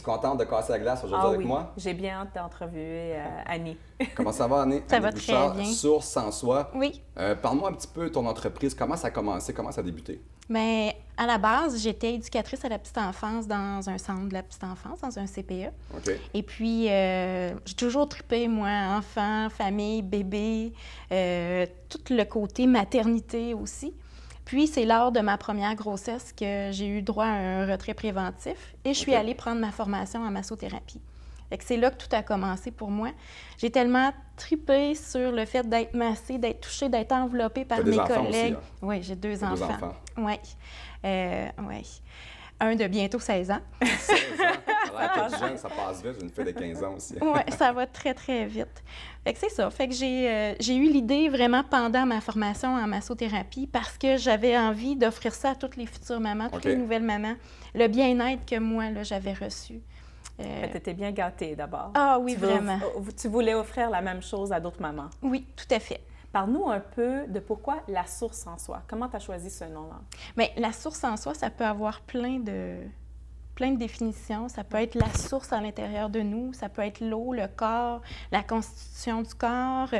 contente de casser la glace aujourd'hui avec moi? J'ai bien hâte d'entrevuer Annie. Comment ça va, Annie? Ça Annie va Bouchard, très bien. Source sans soi. Oui. Parle-moi un petit peu de ton entreprise. Comment ça a commencé? Comment ça a débuté? Mais à la base, j'étais éducatrice à la petite enfance dans un centre de la petite enfance, dans un CPE. OK. Et puis, j'ai toujours trippé, moi, enfant, famille, bébé, tout le côté maternité aussi. Puis, c'est lors de ma première grossesse que j'ai eu droit à un retrait préventif et je suis allée prendre ma formation en massothérapie. Fait que c'est là que tout a commencé pour moi. J'ai tellement trippé sur le fait d'être massée, d'être touchée, d'être enveloppée par mes collègues. Aussi, hein? Oui, j'ai deux Deux enfants. enfants. Oui. Oui. Un de bientôt 16 ans. 16 ans. Alors, t'es jeune, ça passe vite. J'ai une fille de 15 ans aussi. Oui, ça va très, très vite. Fait que c'est ça. Fait que j'ai eu l'idée vraiment pendant ma formation en massothérapie parce que j'avais envie d'offrir ça à toutes les futures mamans, toutes les nouvelles mamans, le bien-être que moi, là, j'avais reçu. Tu étais bien gâtée d'abord. Ah oui, vraiment. Tu voulais offrir la même chose à d'autres mamans. Oui, tout à fait. Parle-nous un peu de pourquoi la source en soi. Comment tu as choisi ce nom-là? Bien, la source en soi, ça peut avoir plein de définitions. Ça peut être la source à l'intérieur de nous, ça peut être l'eau, le corps, la constitution du corps,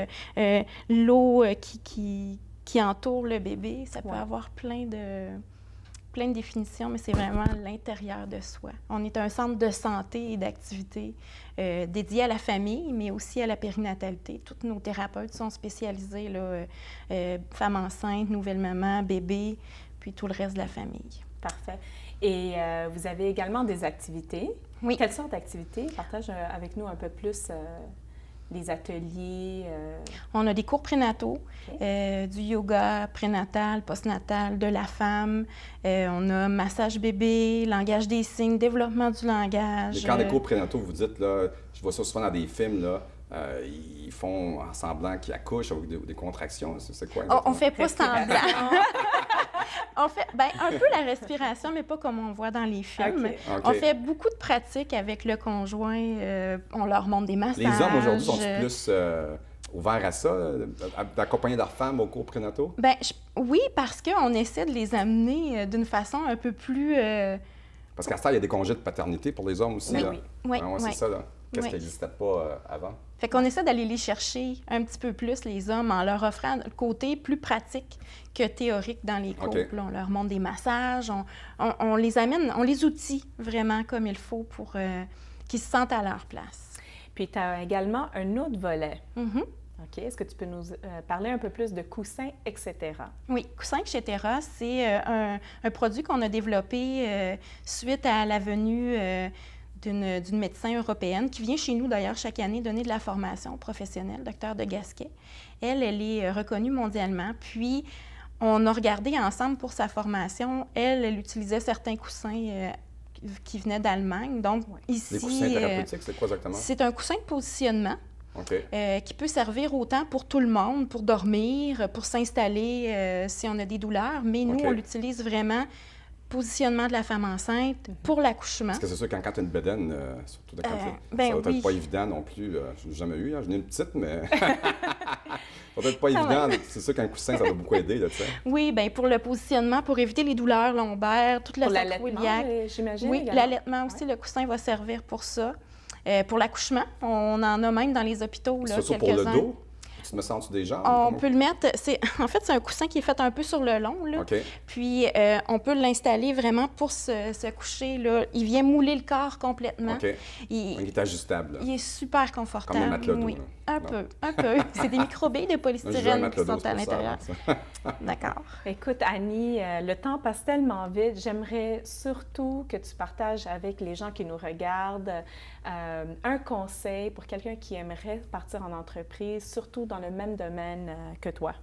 l'eau qui entoure le bébé. Ça peut avoir plein de définitions, mais c'est vraiment l'intérieur de soi. On est un centre de santé et d'activité dédié à la famille, mais aussi à la périnatalité. Tous nos thérapeutes sont spécialisés, là, femmes enceintes, nouvelles mamans, bébés, puis tout le reste de la famille. Parfait. Et vous avez également des activités. Oui. Quelle sorte d'activités? Partage avec nous un peu plus des ateliers. On a des cours prénataux, du yoga prénatal, postnatal, de la femme. On a massage bébé, langage des signes, développement du langage. Mais quand des cours prénataux, vous dites, là, je vois ça souvent dans des films, là, ils font en semblant qu'ils accouchent avec des contractions. C'est quoi exactement? On fait pas semblant. On fait un peu la respiration, mais pas comme on voit dans les films. Okay. On fait beaucoup de pratiques avec le conjoint. On leur montre des massages. Les hommes aujourd'hui sont plus ouverts à ça, d'accompagner leurs femmes aux cours prénataux? Bien, oui, parce qu'on essaie de les amener d'une façon un peu plus... Parce qu'à ce temps, il y a des congés de paternité pour les hommes aussi. Oui, là. oui. C'est ça, là. Qu'est-ce qui n'existait pas avant? Fait qu'on essaie d'aller les chercher un petit peu plus, les hommes, en leur offrant le côté plus pratique que théorique dans les cours. Là, on leur montre des massages, on les amène, on les outille vraiment comme il faut pour qu'ils se sentent à leur place. Puis tu as également un autre volet. Mm-hmm. OK. Est-ce que tu peux nous parler un peu plus de coussins, etc.? Oui, coussins, etc., c'est un produit qu'on a développé suite à la venue d'une médecin européenne qui vient chez nous d'ailleurs chaque année donner de la formation professionnelle, Dr de Gasquet. Elle est reconnue mondialement. Puis, on a regardé ensemble pour sa formation. Elle utilisait certains coussins qui venaient d'Allemagne. Donc, ici... Les coussins thérapeutiques, c'est quoi exactement? C'est un coussin de positionnement. Okay. Qui peut servir autant pour tout le monde, pour dormir, pour s'installer si on a des douleurs. Mais nous, on l'utilise vraiment positionnement de la femme enceinte pour l'accouchement. Parce que c'est sûr, quand tu as une bédaine, surtout quand ça doit être pas évident non plus. Je n'ai jamais eu, j'en ai une petite, mais ça doit être pas évident. C'est sûr qu'un coussin, ça va beaucoup aider, là, tu sais. Oui, bien pour le positionnement, pour éviter les douleurs lombaires, toute la sacro-iliaque. J'imagine. Oui, l'allaitement aussi, le coussin va servir pour ça. Pour l'accouchement, on en a même dans les hôpitaux, là, quelques-uns. Pour le dos? Tu te mets ça en dessous des jambes? On peut le mettre... En fait, c'est un coussin qui est fait un peu sur le long, là. Puis, on peut l'installer vraiment pour se coucher, là. Il vient mouler le corps complètement. Il est ajustable, là. Il est super confortable. Comme un matelas d'eau, oui. là. Un peu. C'est des microbilles de polystyrène qui sont à l'intérieur. D'accord. Écoute, Annie, le temps passe tellement vite. J'aimerais surtout que tu partages avec les gens qui nous regardent un conseil pour quelqu'un qui aimerait partir en entreprise, surtout dans le même domaine que toi.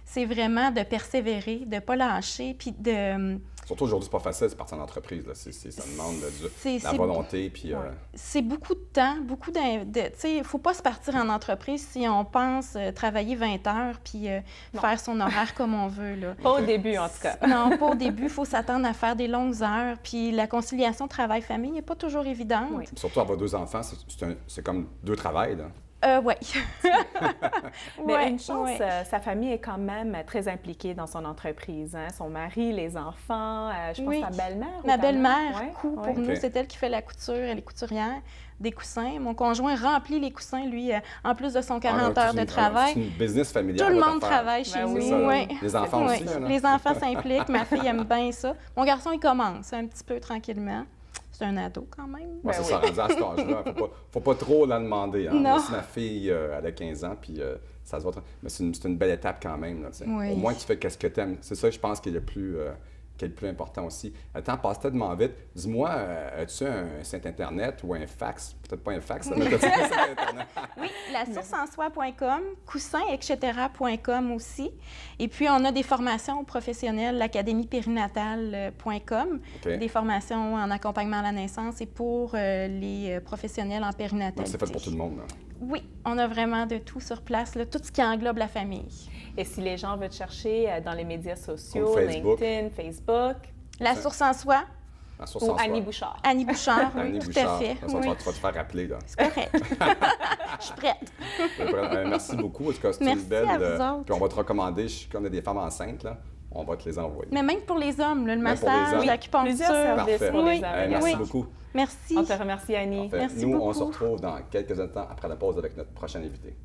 C'est vraiment de persévérer, de ne pas lâcher, puis de... Surtout aujourd'hui, c'est pas facile de partir en entreprise. Là. Ça demande de la volonté. Puis, c'est beaucoup de temps, beaucoup de... Tu sais, il ne faut pas se partir en entreprise si on pense travailler 20 heures puis faire son horaire comme on veut. Là. Pas au début, en tout cas. Non, pas au début. Il faut s'attendre à faire des longues heures. Puis la conciliation travail-famille n'est pas toujours évidente. Surtout avoir 2 enfants, c'est comme 2 travails. Là. Oui. Mais une chose, sa famille est quand même très impliquée dans son entreprise. Hein? Son mari, les enfants, je pense ta belle-mère. Ma belle-mère, ouais. pour nous, c'est elle qui fait la couture, elle est couturière des coussins. Mon conjoint remplit les coussins, lui, en plus de son 40 heures de travail. C'est une business familiale. Tout le monde travaille chez nous. Les enfants aussi. Les enfants s'impliquent, ma fille aime bien ça. Mon garçon, il commence un petit peu tranquillement. C'est un ado quand même. C'est ça, rendu à cet âge-là. Faut pas trop la demander. Hein. Non. Si ma fille, elle a 15 ans, puis ça se voit. Mais c'est une belle étape quand même. Là, Au moins, tu fais ce que tu aimes. C'est ça, je pense, qui est le plus important aussi. Le temps passe tellement vite. Dis-moi, as-tu un site Internet ou un fax? Peut-être pas un fax, mais as-tu un site Internet? Oui, lasourceensoi.com, coussin-etc.com aussi. Et puis, on a des formations professionnelles, l'académiepérinatale.com, des formations en accompagnement à la naissance et pour les professionnels en périnatalité. C'est fait pour tout le monde. Là. Oui, on a vraiment de tout sur place, là, tout ce qui englobe la famille. Et si les gens veulent te chercher dans les médias sociaux, Facebook. LinkedIn, Facebook? La Source en Soi. Ou Annie Bouchard. Annie Bouchard, oui, Annie tout Bouchard. à fait. Tu vas te faire rappeler. Là. C'est correct. Je suis prête. Merci beaucoup. En tout cas, c'est une belle. Puis on va te recommander, quand on a des femmes enceintes, là, on va te les envoyer. Mais même pour les hommes, là, le massage, l'acupuncture. Plusieurs services pour les hommes. Merci beaucoup. Merci. On te remercie, Annie. Merci beaucoup. Nous, on se retrouve dans quelques instants après la pause avec notre prochain invité.